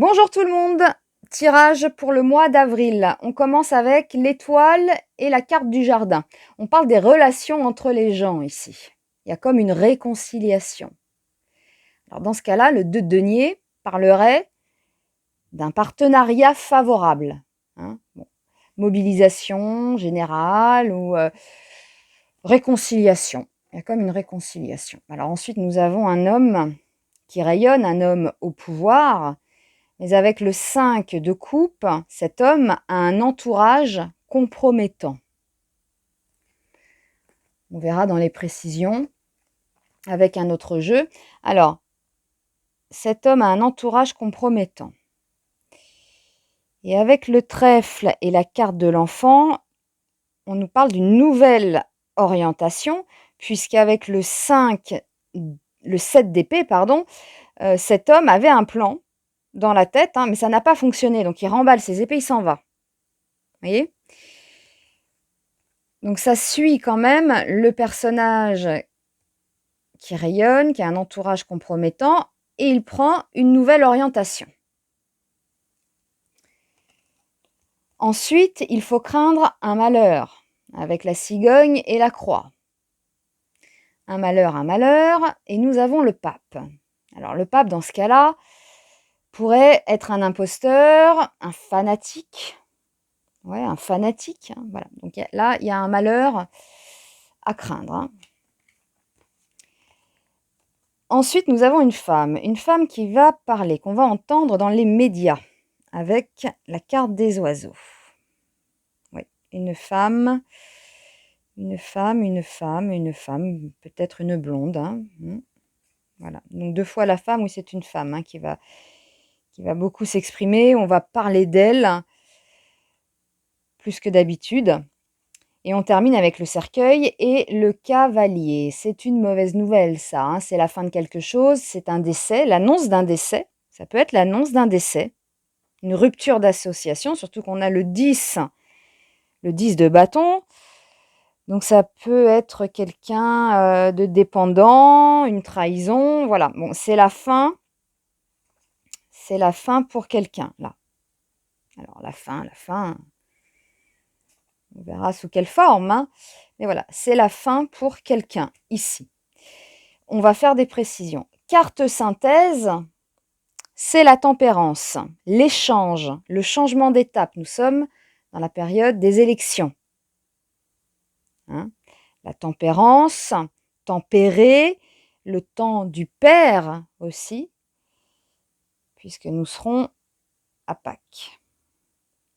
Bonjour tout le monde, tirage pour le mois d'avril. On commence avec l'étoile et la carte du jardin. On parle des relations entre les gens ici. Il y a comme une réconciliation. Alors dans ce cas-là, le 2 de denier parlerait d'un partenariat favorable. Bon. Mobilisation générale ou réconciliation. Il y a comme une réconciliation. Alors ensuite, nous avons un homme qui rayonne, un homme au pouvoir. Mais avec le 5 de coupe, cet homme a un entourage compromettant. On verra dans les précisions avec un autre jeu. Alors, cet homme a un entourage compromettant. Et avec le trèfle et la carte de l'enfant, on nous parle d'une nouvelle orientation, puisqu'avec le 7 d'épée, cet homme avait un plan dans la tête, mais ça n'a pas fonctionné. Donc il remballe ses épées, il s'en va. Vous voyez ? Donc ça suit quand même le personnage qui rayonne, qui a un entourage compromettant, et il prend une nouvelle orientation. Ensuite, il faut craindre un malheur, avec la cigogne et la croix. Un malheur, et nous avons le pape. Alors le pape, dans ce cas-là, pourrait être un imposteur, un fanatique. Ouais, un fanatique, voilà. Donc là, il y a un malheur à craindre. Ensuite, nous avons une femme qui va parler, qu'on va entendre dans les médias, avec la carte des oiseaux. Oui, une femme, peut-être une blonde. Voilà, donc 2 fois la femme, oui, c'est une femme qui va beaucoup s'exprimer. On va parler d'elle, plus que d'habitude. Et on termine avec le cercueil et le cavalier. C'est une mauvaise nouvelle, ça. C'est la fin de quelque chose, c'est un décès, l'annonce d'un décès. Ça peut être l'annonce d'un décès, une rupture d'association, surtout qu'on a le 10 de bâton. Donc ça peut être quelqu'un de dépendant, une trahison. Voilà, bon, c'est la fin. C'est la fin pour quelqu'un, là. Alors la fin. On verra sous quelle forme, mais voilà, c'est la fin pour quelqu'un, ici. On va faire des précisions. Carte synthèse, c'est la tempérance, l'échange, le changement d'étape. Nous sommes dans la période des élections. La tempérance, tempérer, le temps du Père aussi, puisque nous serons à Pâques.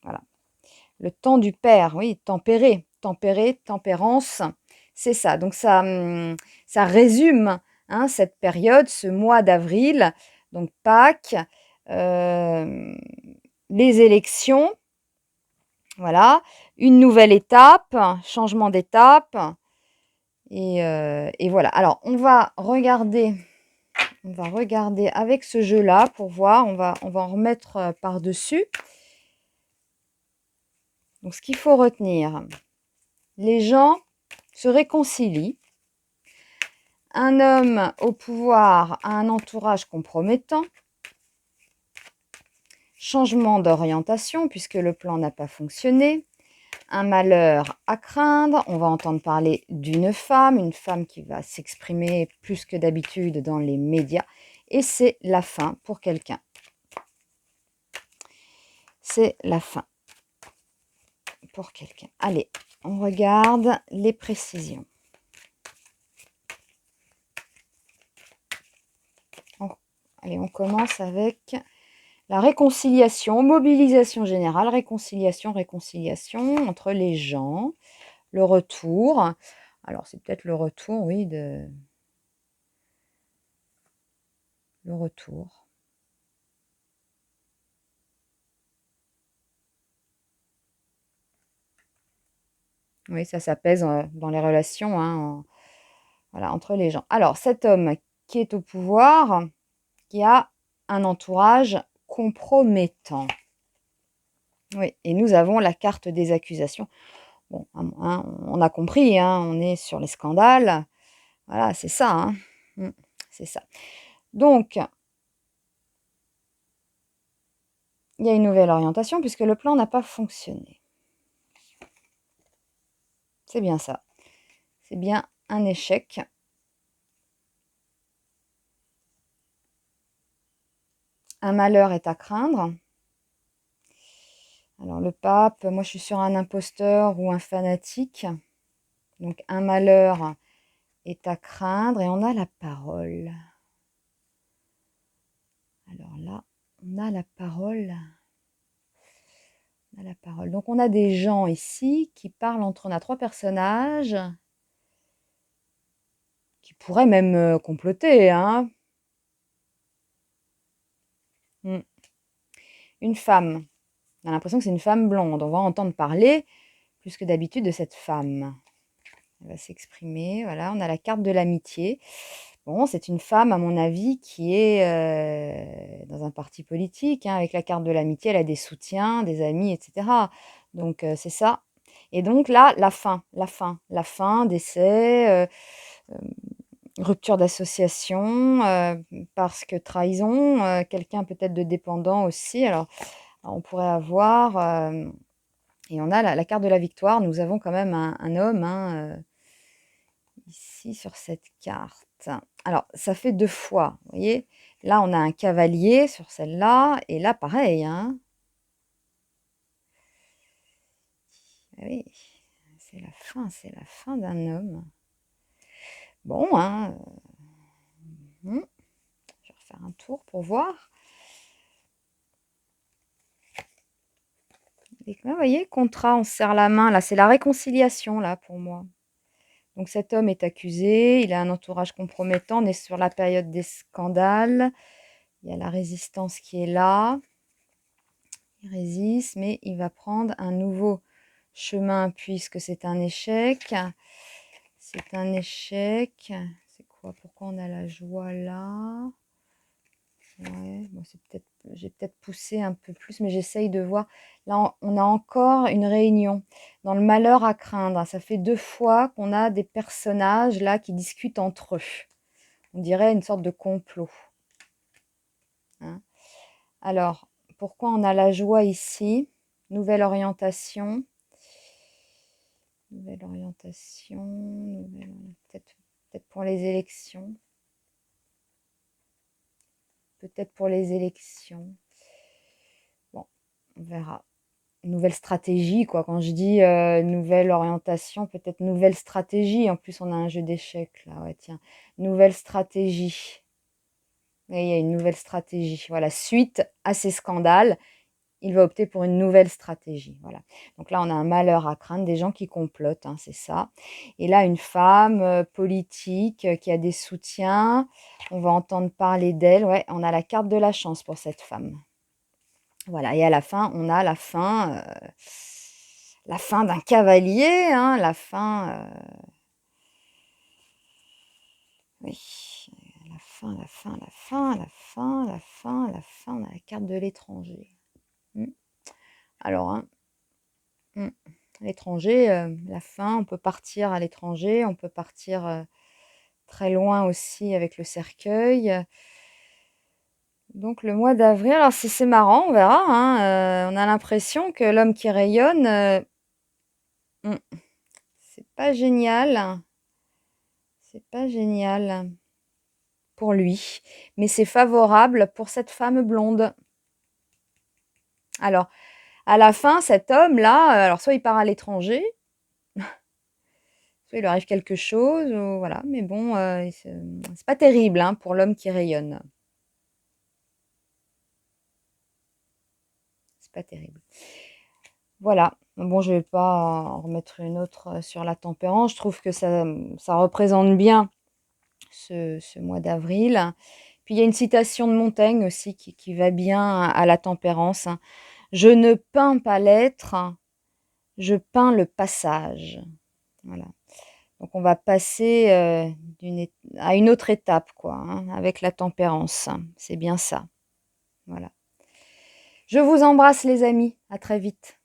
Voilà. Le temps du Père, oui, tempérer, tempérance, c'est ça. Donc ça résume cette période, ce mois d'avril, donc Pâques, les élections, voilà, une nouvelle étape, changement d'étape, et voilà. Alors, on va regarder avec ce jeu-là pour voir, on va en remettre par-dessus. Donc, ce qu'il faut retenir, les gens se réconcilient. Un homme au pouvoir a un entourage compromettant. Changement d'orientation puisque le plan n'a pas fonctionné. Un malheur à craindre. On va entendre parler d'une femme, une femme qui va s'exprimer plus que d'habitude dans les médias. Et c'est la fin pour quelqu'un. C'est la fin pour quelqu'un. Allez, on regarde les précisions. Allez, on commence avec la réconciliation, mobilisation générale, réconciliation entre les gens, le retour. Alors, c'est peut-être le retour, oui, le retour. Oui, ça s'apaise dans les relations, voilà, entre les gens. Alors, cet homme qui est au pouvoir, qui a un entourage compromettant. Oui, et nous avons la carte des accusations. Bon, on a compris, on est sur les scandales. Voilà, c'est ça. C'est ça. Donc, il y a une nouvelle orientation puisque le plan n'a pas fonctionné. C'est bien ça. C'est bien un échec. Un malheur est à craindre. Alors le pape, moi je suis sur un imposteur ou un fanatique. Donc un malheur est à craindre et on a la parole. Alors là, on a la parole. On a la parole. Donc on a des gens ici qui parlent entre... On a 3 personnages qui pourraient même comploter, hein. Une femme. On a l'impression que c'est une femme blonde. On va entendre parler plus que d'habitude de cette femme. Elle va s'exprimer. Voilà, on a la carte de l'amitié. Bon, c'est une femme, à mon avis, qui est dans un parti politique, hein. Avec la carte de l'amitié, elle a des soutiens, des amis, etc. Donc, c'est ça. Et donc là, la fin, décès, rupture d'association, parce que trahison, quelqu'un peut-être de dépendant aussi. Alors, on pourrait avoir, et on a la carte de la victoire. Nous avons quand même un homme, hein, ici sur cette carte. Alors, ça fait 2 fois, vous voyez? Là, on a un cavalier sur celle-là, et là, pareil, hein. Ah oui, c'est la fin d'un homme. Bon, hein, je vais refaire un tour pour voir. Et là, vous voyez, contrat, on se serre la main, là, c'est la réconciliation, là, pour moi. Donc cet homme est accusé, il a un entourage compromettant, on est sur la période des scandales. Il y a la résistance qui est là. Il résiste, mais il va prendre un nouveau chemin puisque c'est un échec. C'est un échec. C'est quoi? Pourquoi on a la joie là? Ouais, bon, j'ai peut-être poussé un peu plus, mais j'essaye de voir. Là, on a encore une réunion dans le malheur à craindre. Ça fait 2 fois qu'on a des personnages là qui discutent entre eux. On dirait une sorte de complot, hein. Alors, pourquoi on a la joie ici? Nouvelle orientation. Nouvelle orientation. Peut-être pour les élections. Peut-être pour les élections. Bon, on verra. Nouvelle stratégie, quoi. Quand je dis nouvelle orientation, peut-être nouvelle stratégie. En plus, on a un jeu d'échecs, là. Ouais, tiens. Nouvelle stratégie. Et il y a une nouvelle stratégie. Voilà, suite à ces scandales, il va opter pour une nouvelle stratégie. Voilà. Donc là, on a un malheur à craindre, des gens qui complotent, hein, c'est ça. Et là, une femme politique qui a des soutiens. On va entendre parler d'elle. Ouais, on a la carte de la chance pour cette femme. Voilà, et à la fin, on a la fin d'un cavalier, hein, la fin, oui, on a la carte de l'étranger. Alors, hein, l'étranger, la fin, on peut partir à l'étranger, on peut partir très loin aussi avec le cercueil. Donc le mois d'avril, alors c'est marrant, on verra, hein, on a l'impression que l'homme qui rayonne, c'est pas génial. C'est pas génial pour lui, mais c'est favorable pour cette femme blonde. Alors, à la fin, cet homme-là, alors soit il part à l'étranger, soit il lui arrive quelque chose, ou voilà, mais bon, c'est pas terrible, hein, pour l'homme qui rayonne. C'est pas terrible. Voilà. Bon, je vais pas en remettre une autre sur la tempérance. Je trouve que ça représente bien ce mois d'avril. Puis il y a une citation de Montaigne aussi qui va bien à la tempérance, hein. Je ne peins pas l'être, je peins le passage. Voilà. Donc on va passer à une autre étape, quoi, hein, avec la tempérance. C'est bien ça. Voilà. Je vous embrasse les amis. À très vite.